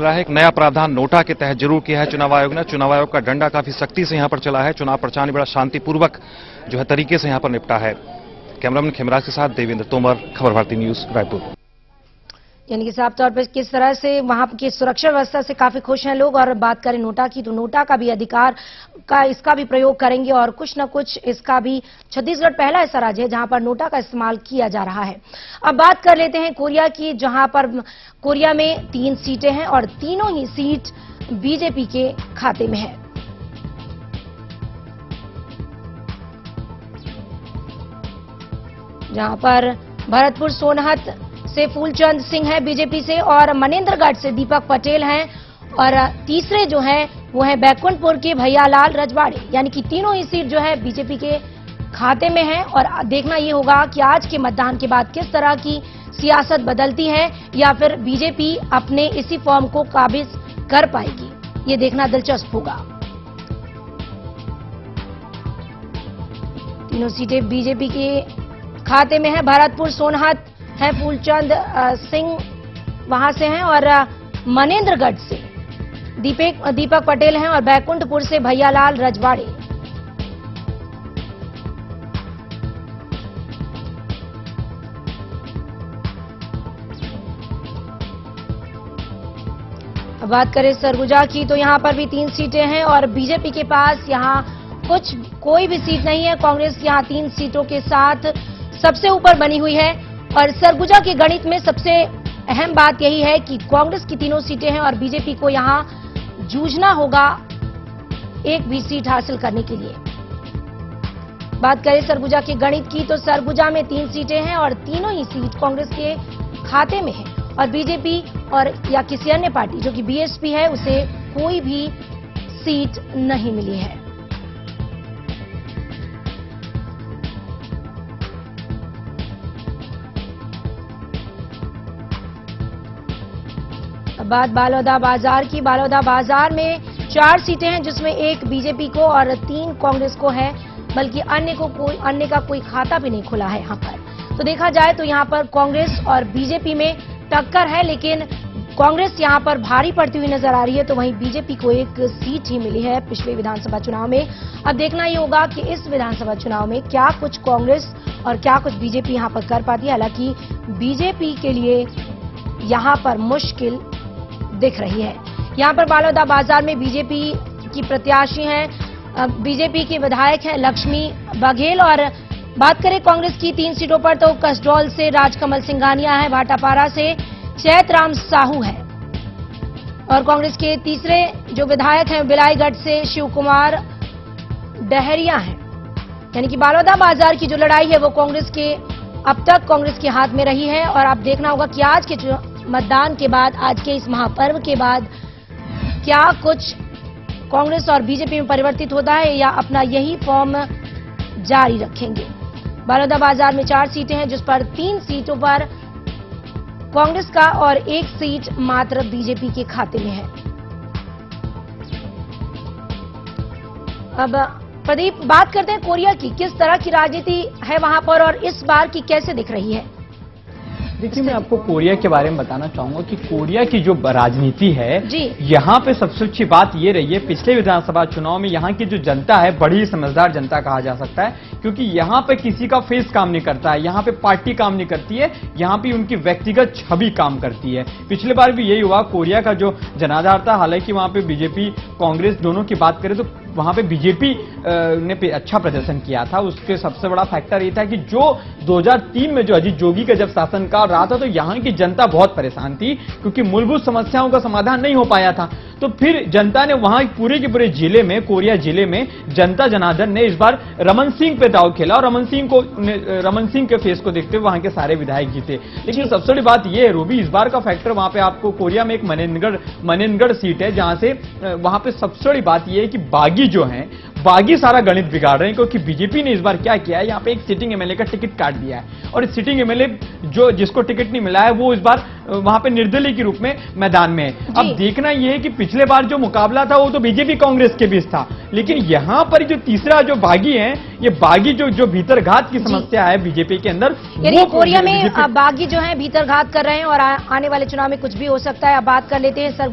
रहा है। एक नया प्रावधान नोटा के तहत जरूर किया है चुनाव आयोग ने। चुनाव आयोग का डंडा काफी सख्ती से यहां पर चला है। चुनाव प्रचार बड़ा शांतिपूर्वक जो है तरीके से यहां पर निपटा है। कैमरामैन खेमराज के साथ देवेंद्र तोमर, खबर भारती न्यूज, रायपुर। यानी कि साफ तौर पर किस तरह से वहां की सुरक्षा व्यवस्था से काफी खुश हैं लोग। और बात करें नोटा की, तो नोटा का भी अधिकार का इसका भी प्रयोग करेंगे और कुछ न कुछ इसका भी छत्तीसगढ़ पहला ऐसा राज्य है जहां पर नोटा का इस्तेमाल किया जा रहा है। अब बात कर लेते हैं कोरिया की, जहां पर कोरिया में 3 सीटें हैं और तीनों ही सीट बीजेपी के खाते में है। जहां पर भरतपुर सोनहत से फूलचंद सिंह है बीजेपी से और मनेन्द्रगढ़ से दीपक पटेल हैं और तीसरे जो है वो है बैकुंठपुर के भैयालाल रजवाड़े। यानी कि तीनों ही सीट जो है बीजेपी के खाते में है। और देखना ये होगा कि आज के मतदान के बाद किस तरह की सियासत बदलती है या फिर बीजेपी अपने इसी फॉर्म को काबिज कर पाएगी, ये देखना दिलचस्प होगा। तीनों सीटें बीजेपी के खाते में है। भरतपुर सोनहत है फूलचंद सिंह वहां से हैं और मनेन्द्रगढ़ से दीपक पटेल हैं और बैकुंठपुर से भैयालाल रजवाड़े। अब बात करें सरगुजा की, तो यहां पर भी 3 सीटें हैं और बीजेपी के पास यहां कोई भी सीट नहीं है। कांग्रेस यहां 3 सीटों के साथ सबसे ऊपर बनी हुई है। और सरगुजा के गणित में सबसे अहम बात यही है कि कांग्रेस की 3 सीटें हैं और बीजेपी को यहां जूझना होगा एक भी सीट हासिल करने के लिए। बात करें सरगुजा के गणित की, तो सरगुजा में 3 सीटें हैं और तीनों ही सीट कांग्रेस के खाते में है और बीजेपी और या किसी अन्य पार्टी जो कि बीएसपी है उसे कोई भी सीट नहीं मिली है। बात बालोदा बाजार की, बालोदा बाजार में 4 सीटें हैं जिसमें एक बीजेपी को और 3 कांग्रेस को है, बल्कि अन्य का कोई खाता भी नहीं खुला है यहां पर। तो देखा जाए तो यहां पर कांग्रेस और बीजेपी में टक्कर है, लेकिन कांग्रेस यहां पर भारी पड़ती हुई नजर आ रही है, तो वहीं बीजेपी को एक सीट ही मिली है पिछले विधानसभा चुनाव में। अब देखना ये होगा कि इस विधानसभा चुनाव में क्या कुछ कांग्रेस और क्या कुछ बीजेपी यहां पर कर पाती है। हालांकि बीजेपी के लिए यहां पर मुश्किल दिख रही है। यहां पर बालोदा बाजार में बीजेपी की प्रत्याशी हैं, बीजेपी के विधायक हैं लक्ष्मी बघेल। और बात करें कांग्रेस की 3 सीटों पर, तो कसडौल से राजकमल सिंघानिया है, भाटापारा से चैतराम साहू है और कांग्रेस के तीसरे जो विधायक हैं बिलाईगढ़ से शिव कुमार डहरिया हैं। यानी कि बालोदा बाजार की जो लड़ाई है वो कांग्रेस के अब तक कांग्रेस के हाथ में रही है। और अब देखना होगा कि आज के मतदान के बाद, आज के इस महापर्व के बाद क्या कुछ कांग्रेस और बीजेपी में परिवर्तित होता है या अपना यही फॉर्म जारी रखेंगे। बालोदा बाजार में 4 सीटें हैं जिस पर 3 सीटों पर कांग्रेस का और 1 सीट मात्र बीजेपी के खाते में है। अब प्रदीप, बात करते हैं कोरिया की, किस तरह की राजनीति है वहां पर और इस बार की कैसे दिख रही है? देखिए, मैं आपको कोरिया के बारे में बताना चाहूंगा कि कोरिया की जो राजनीति है यहाँ पे सबसे अच्छी बात ये रही है, पिछले विधानसभा चुनाव में यहाँ की जो जनता है बड़ी समझदार जनता कहा जा सकता है, क्योंकि यहाँ पे किसी का फेस काम नहीं करता है, यहाँ पे पार्टी काम नहीं करती है, यहाँ पे उनकी व्यक्तिगत छवि काम करती है। पिछले बार भी यही हुआ। कोरिया का जो जनाधार था, हालांकि वहां पे बीजेपी कांग्रेस दोनों की बात करें तो वहां पे बीजेपी ने अच्छा प्रदर्शन किया था। उसके सबसे बड़ा फैक्टर ये था कि जो 2003 में जो अजीत जोगी का जब शासनकाल रहा था तो यहाँ की जनता बहुत परेशान थी, क्योंकि मूलभूत समस्याओं का समाधान नहीं हो पाया था। तो फिर जनता ने वहां पूरे के पूरे जिले में, कोरिया जिले में जनता जनार्दन ने इस बार रमन सिंह पे दाव खेला और रमन सिंह के फेस को देखते हुए वहां के सारे विधायक जीते। लेकिन सबसे बड़ी बात यह है रूबी, इस बार का फैक्टर वहां पे आपको कोरिया में एक मनेन्द्रगढ़ सीट है, जहां से वहां पे सबसे बड़ी बात यह है कि बागी सारा गणित बिगाड़ रहे हैं, क्योंकि बीजेपी ने इस बार क्या किया है, यहाँ पे एक सिटिंग एमएलए का टिकट काट दिया है और इस सिटिंग एमएलए जिसको टिकट नहीं मिला है वो इस बार वहां पे निर्दलीय के रूप में मैदान में है। अब देखना यह है कि पिछले बार जो मुकाबला था वो तो बीजेपी कांग्रेस के बीच था, लेकिन यहां पर जो तीसरा जो बागी है, ये बागी जो भीतरघात की समस्या है बीजेपी के अंदर, वो कोरिया में बागी जो है भीतरघात कर रहे हैं और आने वाले चुनाव में कुछ भी हो सकता है। अब बात कर लेते हैं सरगुजा